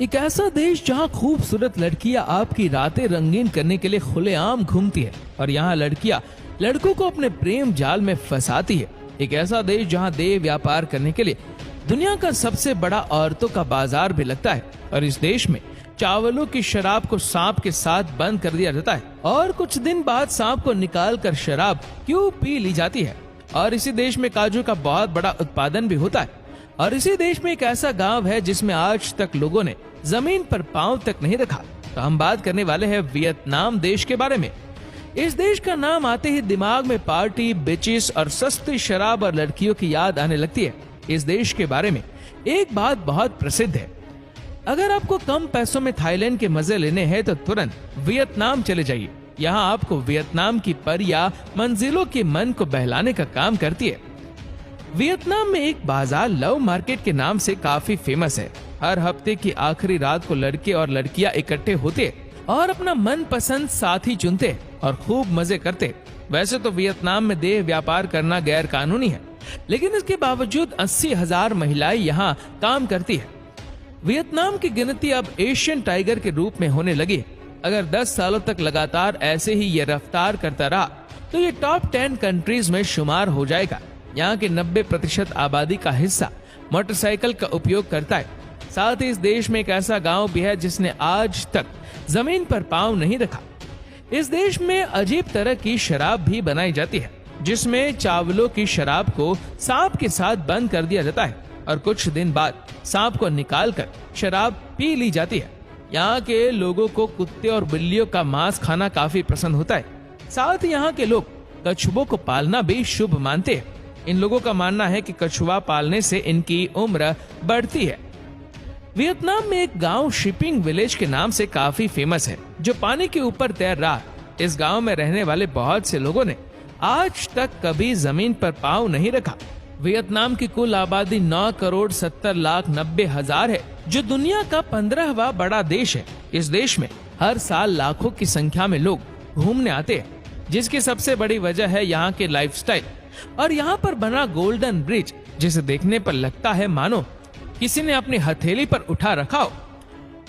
एक ऐसा देश जहां खूबसूरत लड़कियां आपकी रातें रंगीन करने के लिए खुलेआम घूमती है और यहाँ लड़कियां लड़कों को अपने प्रेम जाल में फंसाती है। एक ऐसा देश जहां देह व्यापार करने के लिए दुनिया का सबसे बड़ा औरतों का बाजार भी लगता है और इस देश में चावलों की शराब को सांप के साथ बंद कर दिया जाता है और कुछ दिन बाद सांप को निकाल कर शराब क्यों पी ली जाती है। और इसी देश में काजू का बहुत बड़ा उत्पादन भी होता है और इसी देश में एक ऐसा गांव है जिसमें आज तक लोगों ने जमीन पर पांव तक नहीं रखा। तो हम बात करने वाले हैं वियतनाम देश के बारे में। इस देश का नाम आते ही दिमाग में पार्टी, बिचेस और सस्ती शराब और लड़कियों की याद आने लगती है। इस देश के बारे में एक बात बहुत प्रसिद्ध है, अगर आपको कम पैसों में थाईलैंड के मजे लेने हैं तो तुरंत वियतनाम चले जाइए। यहाँ आपको वियतनाम की परियां मंजिलों के मन को बहलाने का काम करती है। वियतनाम में एक बाजार लव मार्केट के नाम से काफी फेमस है। हर हफ्ते की आखिरी रात को लड़के और लड़कियां इकट्ठे होते और अपना मनपसंद साथी चुनते और खूब मजे करते। वैसे तो वियतनाम में देह व्यापार करना गैर कानूनी है, लेकिन इसके बावजूद 80,000 महिलाएं यहाँ काम करती है। वियतनाम की गिनती अब एशियन टाइगर के रूप में होने लगी। अगर 10 सालों तक लगातार ऐसे ही ये रफ्तार करता रहा तो ये टॉप 10 कंट्रीज में शुमार हो जाएगा। यहाँ के 90% आबादी का हिस्सा मोटरसाइकिल का उपयोग करता है। साथ ही इस देश में एक ऐसा गांव भी है जिसने आज तक जमीन पर पांव नहीं रखा। इस देश में अजीब तरह की शराब भी बनाई जाती है, जिसमें चावलों की शराब को सांप के साथ बंद कर दिया जाता है और कुछ दिन बाद सांप को निकालकर शराब पी ली जाती है। यहाँ के लोगों को कुत्ते और बिल्लियों का मांस खाना काफी पसंद होता है। साथ ही यहाँ के लोग कछुओं को पालना भी शुभ मानते हैं। इन लोगों का मानना है कि कछुआ पालने से इनकी उम्र बढ़ती है। वियतनाम में एक गांव शिपिंग विलेज के नाम से काफी फेमस है, जो पानी के ऊपर तैर रहा है। इस गांव में रहने वाले बहुत से लोगों ने आज तक कभी जमीन पर पांव नहीं रखा। वियतनाम की कुल आबादी 9,70,90,000 है, जो दुनिया का 15वां बड़ा देश है। इस देश में हर साल लाखों की संख्या में लोग घूमने आते हैं, जिसकी सबसे बड़ी वजह है यहाँ के लाइफस्टाइल और यहाँ पर बना गोल्डन ब्रिज, जिसे देखने पर लगता है मानो किसी ने अपनी हथेली पर उठा रखा हो।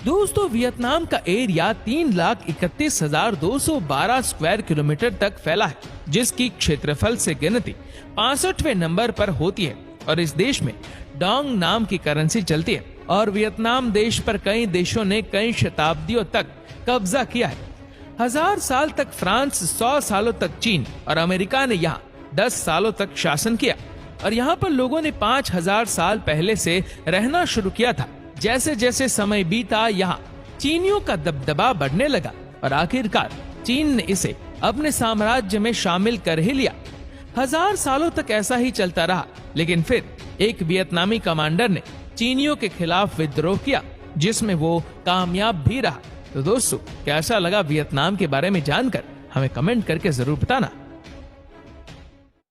दोस्तों, वियतनाम का एरिया 3,31,212 स्क्वायर किलोमीटर तक फैला है, जिसकी क्षेत्रफल से गिनती 65वें नंबर पर होती है और इस देश में डोंग नाम की करेंसी चलती है। और वियतनाम देश पर कई देशों ने कई शताब्दियों तक कब्जा किया है। 1000 साल तक फ्रांस, 100 सालों तक चीन और अमेरिका ने यहाँ 10 सालों तक शासन किया और यहाँ पर लोगों ने 5000 साल पहले से रहना शुरू किया था। जैसे जैसे समय बीता, यहाँ चीनियों का दबदबा बढ़ने लगा और आखिरकार चीन ने इसे अपने साम्राज्य में शामिल कर ही लिया। 1000 सालों तक ऐसा ही चलता रहा, लेकिन फिर एक वियतनामी कमांडर ने चीनियों के खिलाफ विद्रोह किया, जिसमें वो कामयाब भी रहा। तो दोस्तों, कैसा लगा वियतनाम के बारे में जानकर हमें कमेंट करके जरूर बताना।